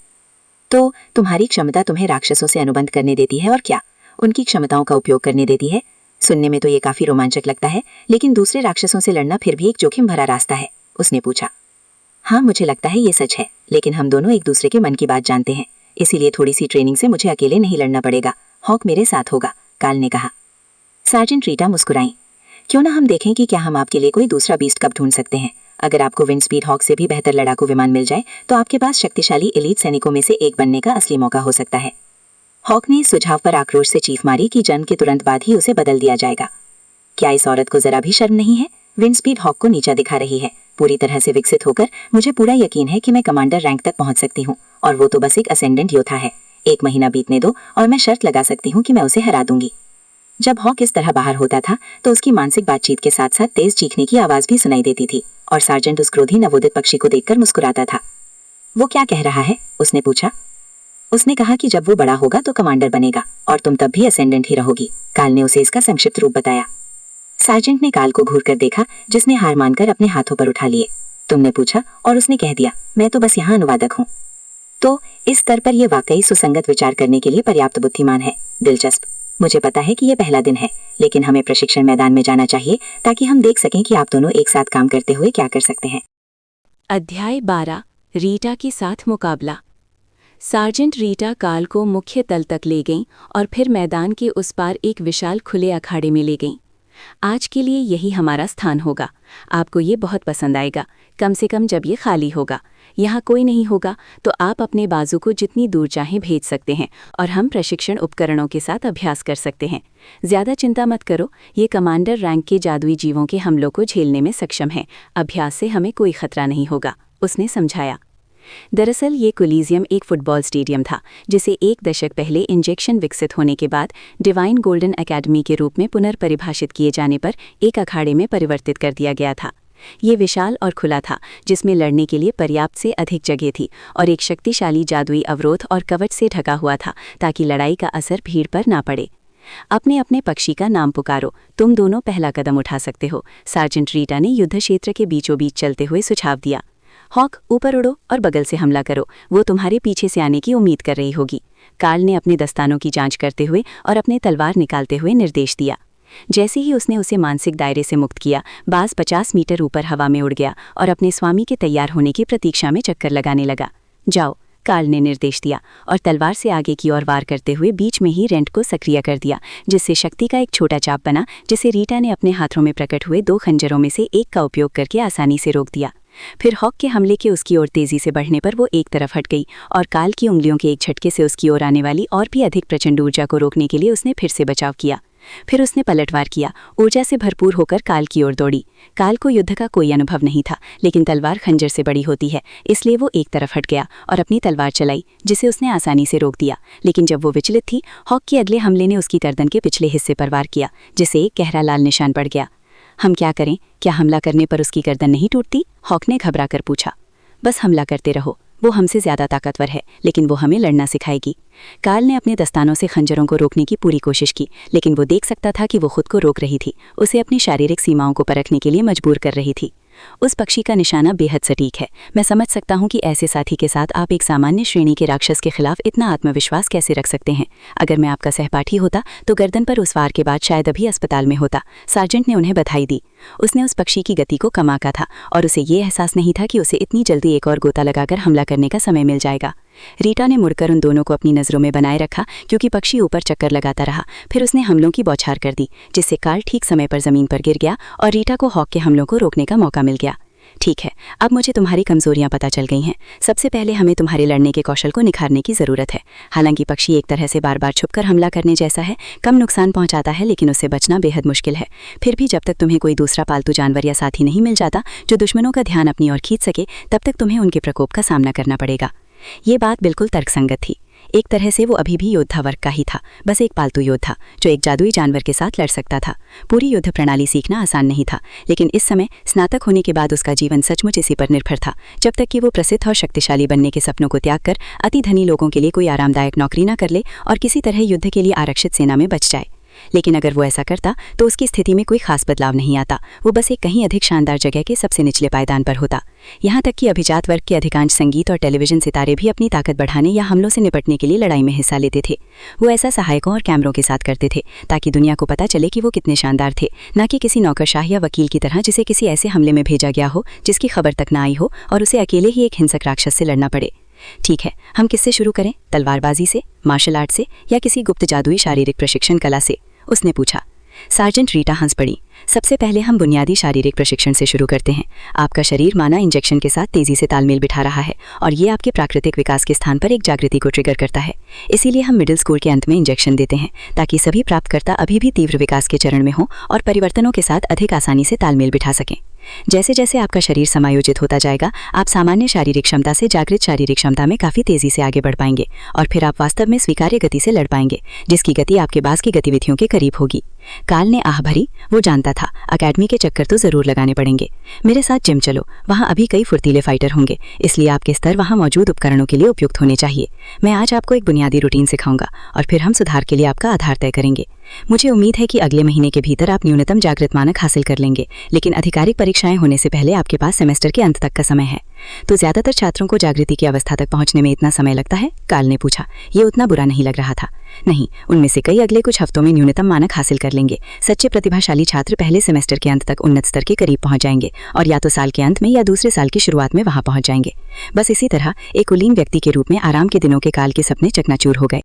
तो तुम्हारी क्षमता तुम्हें राक्षसों से अनुबंध करने देती है और क्या उनकी क्षमताओं का उपयोग करने देती है? सुनने में तो ये काफी रोमांचक लगता है, लेकिन दूसरे राक्षसों से लड़ना फिर भी एक जोखिम भरा रास्ता है, उसने पूछा। हाँ, मुझे लगता है ये सच है, लेकिन हम दोनों एक दूसरे के मन की बात जानते हैं, इसीलिए थोड़ी सी ट्रेनिंग से मुझे अकेले नहीं लड़ना पड़ेगा। हॉक मेरे साथ होगा, काल ने कहा। सार्जेंट रीटा मुस्कुराई। क्यों ना हम देखें कि क्या हम आपके लिए कोई दूसरा बीस्ट कब ढूंढ सकते हैं। अगर आपको विंड स्पीड हॉक से भी बेहतर लड़ाकू विमान मिल जाए तो आपके पास शक्तिशाली एलीट सैनिकों में से एक बनने का असली मौका हो सकता है। हॉक ने इस सुझाव पर आक्रोश से चीख मारी कि जन्म के तुरंत बाद ही उसे बदल दिया जाएगा। क्या इस औरत को जरा भी शर्म नहीं है? विंड स्पीड हॉक को नीचा दिखा रही है। पूरी तरह से विकसित होकर मुझे पूरा यकीन है कि मैं कमांडर रैंक तक पहुंच सकती हूँ, और वो तो बस एक असेंडेंट योद्धा है। 1 महीना बीतने दो और मैं शर्त लगा सकती हूँ कि मैं उसे हरा दूंगी। जब हॉक इस तरह बाहर होता था तो उसकी मानसिक बातचीत के साथ साथ तेज चीखने की आवाज भी सुनाई देती थी, और सार्जेंट उस क्रोधी नवोदित पक्षी को देखकर मुस्कुराता था। वो क्या कह रहा है? उसने पूछा। उसने कहा कि जब वो बड़ा होगा तो कमांडर बनेगा और तुम तब भी असेंडेंट ही रहोगी। काल ने उसे इसका संक्षिप्त रूप बताया। सार्जेंट ने काल को घूर कर देखा, जिसने हार मानकर अपने हाथों पर उठा लिए। तुमने पूछा और उसने कह दिया, मैं तो बस यहाँ अनुवादक हूँ। तो इस स्तर पर यह वाकई सुसंगत विचार करने के लिए पर्याप्त बुद्धिमान है। दिलचस्प। मुझे पता है कि यह पहला दिन है, लेकिन हमें प्रशिक्षण मैदान में जाना चाहिए ताकि हम देख सकें कि आप दोनों एक साथ काम करते हुए क्या कर सकते हैं। अध्याय 12 रीटा के साथ मुकाबला। सार्जेंट रीटा काल को मुख्य तल तक ले गईं और फिर मैदान के उस पार एक विशाल खुले अखाड़े में ले गईं। आज के लिए यही हमारा स्थान होगा। आपको ये बहुत पसंद आएगा, कम से कम जब ये खाली होगा। यहाँ कोई नहीं होगा तो आप अपने बाजू को जितनी दूर चाहें भेज सकते हैं और हम प्रशिक्षण उपकरणों के साथ अभ्यास कर सकते हैं। ज़्यादा चिंता मत करो, ये कमांडर रैंक के जादुई जीवों के हमलों को झेलने में सक्षम है। अभ्यास से हमें कोई खतरा नहीं होगा, उसने समझाया। दरअसल ये कोलिजियम एक फुटबॉल स्टेडियम था, जिसे 1 दशक पहले इंजेक्शन विकसित होने के बाद डिवाइन गोल्डन एकेडमी के रूप में पुनर्परिभाषित किए जाने पर एक अखाड़े में परिवर्तित कर दिया गया था। ये विशाल और खुला था, जिसमें लड़ने के लिए पर्याप्त से अधिक जगह थी और एक शक्तिशाली जादुई अवरोध और कवच से ढका हुआ था ताकि लड़ाई का असर भीड़ पर ना पड़े। अपने अपने पक्षी का नाम पुकारो, तुम दोनों पहला कदम उठा सकते हो, सार्जेंट रीटा ने युद्ध क्षेत्र के बीचों बीच चलते हुए सुझाव दिया। हॉक, ऊपर उड़ो और बगल से हमला करो, वो तुम्हारे पीछे से आने की उम्मीद कर रही होगी। कार्ल ने अपने दस्तानों की जांच करते हुए और अपने तलवार निकालते हुए निर्देश दिया। जैसे ही उसने उसे मानसिक दायरे से मुक्त किया, बाज 50 मीटर ऊपर हवा में उड़ गया और अपने स्वामी के तैयार होने की प्रतीक्षा में चक्कर लगाने लगा। जाओ, कार्ल ने निर्देश दिया और तलवार से आगे की ओर वार करते हुए बीच में ही रेंट को सक्रिय कर दिया, जिससे शक्ति का एक छोटा चाप बना, जिसे रीटा ने अपने हाथों में प्रकट हुए 2 खंजरों में से एक का उपयोग करके आसानी से रोक दिया। फिर हॉक के हमले के उसकी ओर तेजी से बढ़ने पर वो एक तरफ हट गई और कार्ल की उंगलियों के एक झटके से उसकी ओर आने वाली और भी अधिक प्रचंड ऊर्जा को रोकने के लिए उसने फिर से बचाव किया। फिर उसने पलटवार किया, ऊर्जा से भरपूर होकर कार्ल की ओर दौड़ी। कार्ल को युद्ध का कोई अनुभव नहीं था, लेकिन तलवार खंजर से बड़ी होती है, इसलिए वो एक तरफ हट गया और अपनी तलवार चलाई, जिसे उसने आसानी से रोक दिया। लेकिन जब वो विचलित थी, हॉक के अगले हमले ने उसकी गर्दन के पिछले हिस्से पर वार किया, जिसे एक गहरा लाल निशान पड़ गया। हम क्या करें? क्या हमला करने पर उसकी गर्दन नहीं टूटती? हॉक ने घबरा कर पूछा। बस हमला करते रहो, वो हमसे ज्यादा ताकतवर है, लेकिन वो हमें लड़ना सिखाएगी। कार्ल ने अपने दस्तानों से खंजरों को रोकने की पूरी कोशिश की, लेकिन वो देख सकता था कि वो खुद को रोक रही थी, उसे अपनी शारीरिक सीमाओं को परखने के लिए मजबूर कर रही थी। उस पक्षी का निशाना बेहद सटीक है। मैं समझ सकता हूँ कि ऐसे साथी के साथ आप एक सामान्य श्रेणी के राक्षस के खिलाफ इतना आत्मविश्वास कैसे रख सकते हैं। अगर मैं आपका सहपाठी होता तो गर्दन पर उस वार के बाद शायद अभी अस्पताल में होता। सार्जेंट ने उन्हें बधाई दी। उसने उस पक्षी की गति को कम आंका था और उसे ये एहसास नहीं था कि उसे इतनी जल्दी एक और गोता लगाकर हमला करने का समय मिल जाएगा। रीटा ने मुड़कर उन दोनों को अपनी नज़रों में बनाए रखा, क्योंकि पक्षी ऊपर चक्कर लगाता रहा। फिर उसने हमलों की बौछार कर दी, जिससे कार्ल ठीक समय पर ज़मीन पर गिर गया और रीटा को हॉक के हमलों को रोकने का मौका मिल गया। ठीक है, अब मुझे तुम्हारी कमजोरियां पता चल गई हैं। सबसे पहले हमें तुम्हारे लड़ने के कौशल को निखारने की ज़रूरत है। हालांकि पक्षी एक तरह से बार बार छुपकर हमला करने जैसा है, कम नुकसान पहुंचाता है, लेकिन उससे बचना बेहद मुश्किल है। फिर भी जब तक तुम्हें कोई दूसरा पालतू जानवर या साथी नहीं मिल जाता जो दुश्मनों का ध्यान अपनी ओर खींच सके, तब तक तुम्हें उनके प्रकोप का सामना करना पड़ेगा। ये बात बिल्कुल तर्कसंगत थी। एक तरह से वो अभी भी योद्धा वर्ग का ही था, बस एक पालतू योद्धा जो एक जादुई जानवर के साथ लड़ सकता था। पूरी युद्ध प्रणाली सीखना आसान नहीं था, लेकिन इस समय स्नातक होने के बाद उसका जीवन सचमुच इसी पर निर्भर था, जब तक कि वो प्रसिद्ध और शक्तिशाली बनने के सपनों को त्याग कर अति धनी लोगों के लिए कोई आरामदायक नौकरी न कर ले और किसी तरह युद्ध के लिए आरक्षित सेना में बच जाए। लेकिन अगर वो ऐसा करता तो उसकी स्थिति में कोई खास बदलाव नहीं आता। वो बस एक कहीं अधिक शानदार जगह के सबसे निचले पायदान पर होता। यहाँ तक कि अभिजात वर्ग के अधिकांश संगीत और टेलीविजन सितारे भी अपनी ताकत बढ़ाने या हमलों से निपटने के लिए लड़ाई में हिस्सा लेते थे। वो ऐसा सहायकों और कैमरों के साथ करते थे ताकि दुनिया को पता चले कि वो कितने शानदार थे, न कि किसी नौकरशाह या वकील की तरह जिसे किसी ऐसे हमले में भेजा गया हो जिसकी खबर तक न आई हो और उसे अकेले ही एक हिंसक राक्षस से लड़ना पड़े। ठीक है, हम किससे शुरू करें? तलवारबाजी से, मार्शल आर्ट से, या किसी गुप्त जादुई शारीरिक प्रशिक्षण कला से? उसने पूछा। सार्जेंट रीटा हंस पड़ी। सबसे पहले हम बुनियादी शारीरिक प्रशिक्षण से शुरू करते हैं। आपका शरीर माना इंजेक्शन के साथ तेजी से तालमेल बिठा रहा है और ये आपके प्राकृतिक विकास के स्थान पर एक जागृति को ट्रिगर करता है। इसीलिए हम मिडिल स्कूल के अंत में इंजेक्शन देते हैं, ताकि सभी प्राप्तकर्ता अभी भी तीव्र विकास के चरण में हों और परिवर्तनों के साथ अधिक आसानी से तालमेल बिठा सकें। जैसे जैसे आपका शरीर समायोजित होता जाएगा, आप सामान्य शारीरिक क्षमता से जागृत शारीरिक क्षमता में काफी तेजी से आगे बढ़ पाएंगे और फिर आप वास्तव में स्वीकार्य गति से लड़ पाएंगे, जिसकी गति आपके बाज की गतिविधियों के करीब होगी। कार्ल ने आह भरी। वो जानता था अकेडमी के चक्कर तो जरूर लगाने पड़ेंगे। मेरे साथ जिम चलो, वहाँ अभी कई फुर्तीले फाइटर होंगे, इसलिए आपके स्तर वहाँ मौजूद उपकरणों के लिए उपयुक्त होने चाहिए। मैं आज आपको एक बुनियादी रूटीन सिखाऊंगा और फिर हम सुधार के लिए आपका आधार तय करेंगे। मुझे उम्मीद है कि अगले महीने के भीतर आप न्यूनतम जागृत मानक हासिल कर लेंगे, लेकिन आधिकारिक परीक्षाएं होने से पहले आपके पास सेमेस्टर के अंत तक का समय है। तो ज्यादातर छात्रों को जागृति की अवस्था तक पहुंचने में इतना समय लगता है? कार्ल ने पूछा। ये उतना बुरा नहीं लग रहा था। नहीं, उनमें से कई अगले कुछ हफ्तों में न्यूनतम मानक हासिल कर लेंगे। सच्चे प्रतिभाशाली छात्र पहले सेमेस्टर के अंत तक उन्नत स्तर के करीब पहुंच जाएंगे और या तो साल के अंत में या दूसरे साल की शुरुआत में वहां पहुंच जाएंगे। बस इसी तरह एक कुलीन व्यक्ति के रूप में आराम के दिनों के काल के सपने चकनाचूर हो गए।